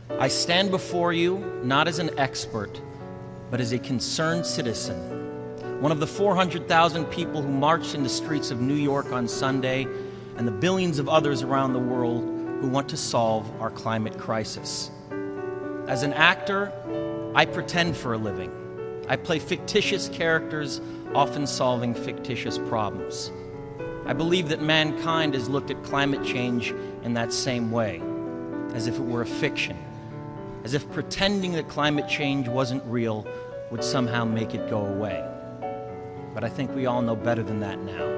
I stand before you not as an expert, but as a concerned citizen, one of the 400,000 people who marched in the streets of New York on Sunday, and the billions of others around the world who want to solve our climate crisis. As an actor, I pretend for a living. I play fictitious characters, often solving fictitious problems. I believe that mankind has looked at climate change in that same way, as if it were a fiction, as if pretending that climate change wasn't real would somehow make it go away. But I think we all know better than that now.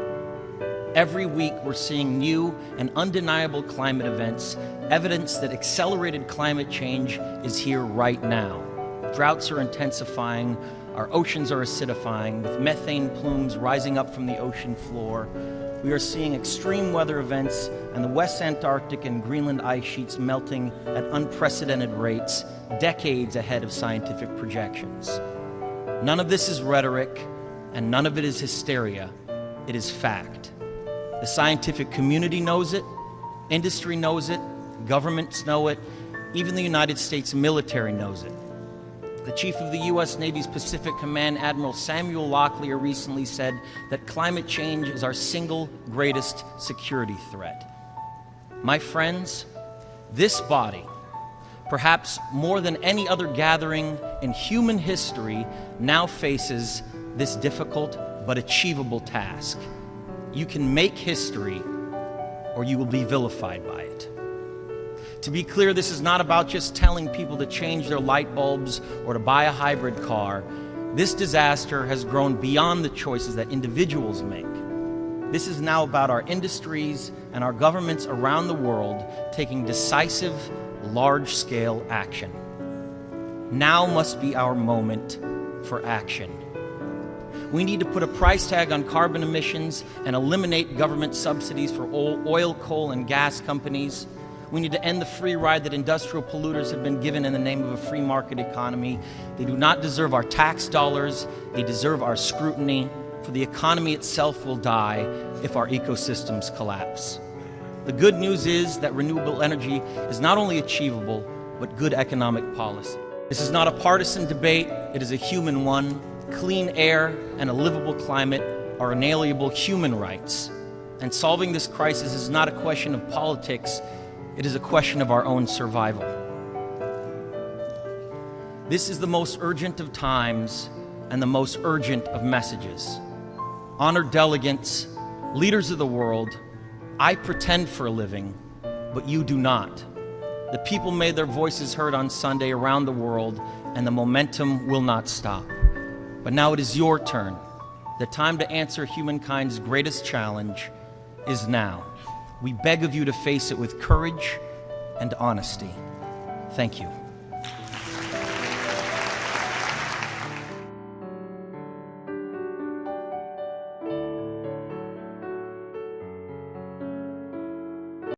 Every week we're seeing new and undeniable climate events, evidence that accelerated climate change is here right now. Droughts are intensifying, our oceans are acidifying, with methane plumes rising up from the ocean floor. We are seeing extreme weather events and the West Antarctic and Greenland ice sheets melting at unprecedented rates, decades ahead of scientific projections. None of this is rhetoric, and none of it is hysteria. It is fact. The scientific community knows it, industry knows it, governments know it, even the United States military knows it. The chief of the U.S. Navy's Pacific Command, Admiral Samuel Locklear, recently said that climate change is our single greatest security threat. My friends, this body, perhaps more than any other gathering in human history, now faces this difficult but achievable task. You can make history, or you will be vilified by it. To be clear, this is not about just telling people to change their light bulbs or to buy a hybrid car. This disaster has grown beyond the choices that individuals make. This is now about our industries and our governments around the world taking decisive, large-scale action. Now must be our moment for action. We need to put a price tag on carbon emissions and eliminate government subsidies for oil, coal, and gas companies. We need to end the free ride that industrial polluters have been given in the name of a free market economy. They do not deserve our tax dollars. They deserve our scrutiny, for the economy itself will die if our ecosystems collapse. The good news is that renewable energy is not only achievable, but good economic policy. This is not a partisan debate, it is a human one. Clean air and a livable climate are inalienable human rights. And solving this crisis is not a question of politics, it is a question of our own survival. This is the most urgent of times and the most urgent of messages. Honored delegates, leaders of the world, I pretend for a living, but you do not. The people made their voices heard on Sunday around the world, and the momentum will not stop. But now it is your turn. The time to answer humankind's greatest challenge is now. We beg of you to face it with courage and honesty. Thank you.